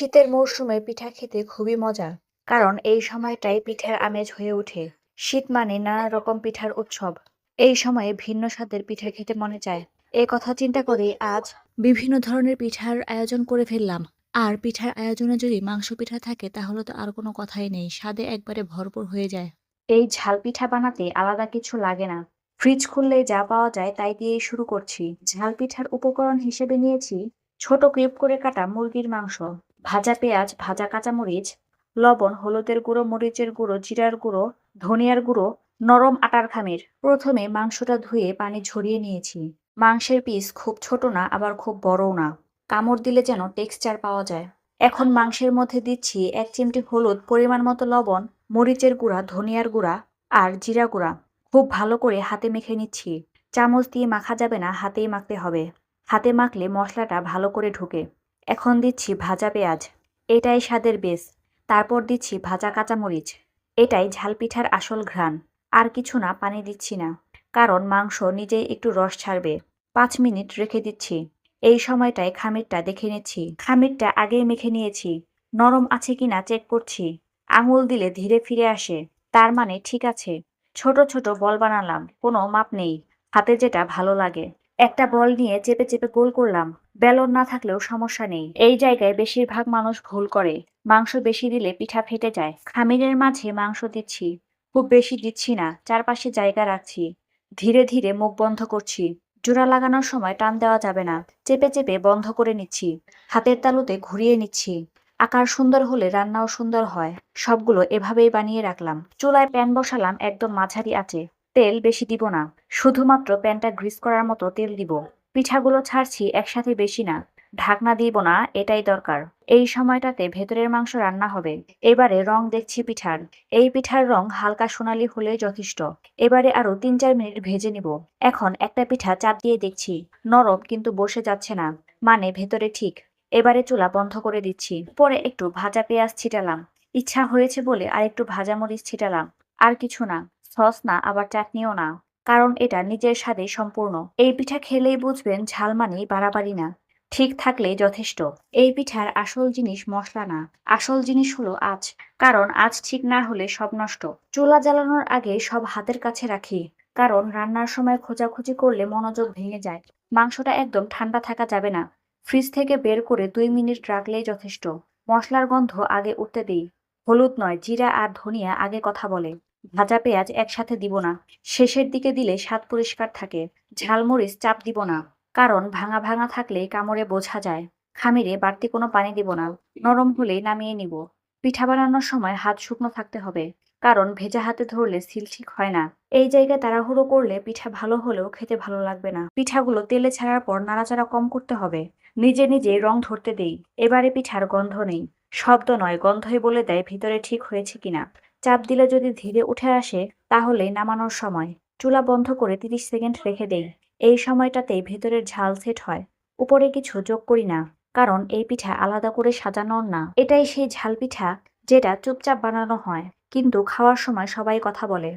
শীতের মরশুমে পিঠা খেতে খুবই মজা, কারণ এই সময়টাই পিঠার আমেজ হয়ে ওঠে। শীত মানে নানা রকম পিঠার উৎসব। এই সময়ে ভিন্ন স্বাদের পিঠা খেতে মনে চায়। এই কথা চিন্তা করে আজ বিভিন্ন ধরনের পিঠার আয়োজন করে ফেললাম। আর পিঠার আয়োজনে যদি মাংস পিঠা থাকে তাহলে তো আর কোনো কথাই নেই, স্বাদে একবারে ভরপুর হয়ে যায়। এই ঝাল পিঠা বানাতে আলাদা কিছু লাগে না। ফ্রিজ খুললেই যা পাওয়া যায় তাই দিয়েই শুরু করছি। ঝাল পিঠার উপকরণ হিসেবে নিয়েছি ছোট কিউব করে কাটা মুরগির মাংস, ভাজা পেঁয়াজ, ভাজা কাঁচামরিচ, লবণ, হলুদের গুঁড়ো, মরিচের গুঁড়ো, জিরার গুঁড়ো, ধনিয়ার গুঁড়ো, নরম আটার খামির। প্রথমে মাংসটা ধুয়ে পানি ঝরিয়ে নিয়েছি। মাংসের পিস খুব ছোট না, আবার খুব বড়ও না, কামড় দিলে যেন টেক্সচার পাওয়া যায়। এখন মাংসের মধ্যে দিচ্ছি 1 চিমটি হলুদ, পরিমাণ মতো লবণ, মরিচের গুঁড়া, ধনিয়ার গুঁড়া আর জিরা গুঁড়া। খুব ভালো করে হাতে মেখে নিচ্ছি। চামচ দিয়ে মাখা যাবে না, হাতেই মাখতে হবে। হাতে মাখলে মশলাটা ভালো করে ঢুকে। এখন দিচ্ছি ভাজা পেঁয়াজ, এটাই স্বাদের বেস। তারপর দিচ্ছি ভাজা কাঁচামরিচ, এটাই ঝাল পিঠার আসল ঘ্রাণ। আর কিছু না, পানি দিচ্ছি না, কারণ মাংস নিজেই একটু রস ছাড়বে। 5 মিনিট রেখে দিচ্ছি। এই সময়টায় খামিরটা দেখে নিচ্ছি। খামিরটা আগেই মেখে নিয়েছি, নরম আছে কিনা চেক করছি। আঙুল দিলে ধীরে ফিরে আসে, তার মানে ঠিক আছে। ছোট ছোট বল বানালাম, কোনো মাপ নেই, হাতে যেটা ভালো লাগে। একটা বল নিয়ে চেপে চেপে গোল করলাম। বেলন না থাকলেও সমস্যা নেই, এই জায়গায় বেশিরভাগ মানুষ ভুল করে। মাংস বেশি দিলে পিঠা ফেটে যায়। খামিরের মাঝে মাংস দিচ্ছি, খুব বেশি দিচ্ছি না, চারপাশে জায়গা রাখছি। ধীরে ধীরে মুখ বন্ধ করছি। জোড়া লাগানোর সময় টান দেওয়া যাবে না। চেপে চেপে বন্ধ করে নিচ্ছি। হাতের তালুতে ঘুরিয়ে নিচ্ছি। আকার সুন্দর হলে রান্নাও সুন্দর হয়। সবগুলো এভাবেই বানিয়ে রাখলাম। চুলায় প্যান বসালাম একদম মাঝারি আঁচে। তেল বেশি দিব না, শুধুমাত্র প্যানটা গ্রিস করার মতো তেল দিব। পিঠাগুলো ছাড়ছি একসাথে, বেশি না। ঢাকনা দিব না, এটাই দরকার। এই সময়টাতে ভেতরের মাংস রান্না হবে। এবারে রং দেখছি পিঠার। এই পিঠার রং হালকা সোনালী হলেই যথেষ্ট। এবারে আরো 3-4 মিনিট ভেজে নিব। এখন একটা পিঠা চাপ দিয়ে দেখছি, নরম কিন্তু বসে যাচ্ছে না, মানে ভেতরে ঠিক। এবারে চুলা বন্ধ করে দিচ্ছি। পরে একটু ভাজা পেঁয়াজ ছিটালাম, ইচ্ছা হয়েছে বলে আর একটু ভাজা মরিচ ছিটালাম। আর কিছু না, সস না, আবার চাটনিও না, কারণ এটা নিজের স্বাদে সম্পূর্ণ। এই পিঠা খেলেই বুঝবেন ঝাল মানেই বাড়াবাড়ি না, ঠিক থাকলেই যথেষ্ট। এই পিঠার আসল জিনিস মশলা না, আসল জিনিস হলো আঁচ। কারণ আঁচ ঠিক না হলে সব নষ্ট। চুলা জ্বালানোর আগে সব হাতের কাছে রাখি, কারণ রান্নার সময় খোঁজাখুঁজি করলে মনোযোগ ভেঙে যায়। মাংসটা একদম ঠান্ডা থাকা যাবে না। ফ্রিজ থেকে বের করে 2 মিনিট রাখলেই যথেষ্ট। মশলার গন্ধ আগে উঠতে দিই। হলুদ নয়, জিরা আর ধনিয়া আগে কথা বলে। ভাজা পেঁয়াজ একসাথে দিব না, শেষের দিকে দিলে স্বাদ পরিষ্কার থাকে। ঝালমরিচ চাপ দিব না, কারণ ভাঙা ভাঙা থাকলে কামড়ে বোঝা যায়। খামিরে বাড়তি কোনো পানি দিব না, নরম হলেই নামিয়ে নিব। পিঠা বানানোর সময় হাত শুকনো থাকতে হবে, কারণ ভেজা হাতে ধরলে সিল ঠিক হয় না। এই জায়গায় তাড়াহুড়ো করলে পিঠা ভালো হলেও খেতে ভালো লাগবে না। পিঠাগুলো তেলে ছাড়ার পর নাড়াচাড়া কম করতে হবে। নিজে নিজে রং ধরতে দেই। এবারে পিঠার গন্ধ নেই, শব্দ নয়, গন্ধই বলে দেয় ভিতরে ঠিক হয়েছে কিনা। চাপ দিলে যদি ধীরে উঠে আসে, তাহলেই নামানোর সময়। চুলা বন্ধ করে 30 সেকেন্ড রেখে দেই। এই সময়টাতেই ভেতরের ঝাল সেট হয়। উপরে কিছু যোগ করি না, কারণ এই পিঠা আলাদা করে সাজানোর না। এটাই সেই ঝাল পিঠা যেটা চুপচাপ বানানো হয়, কিন্তু খাওয়ার সময় সবাই কথা বলে।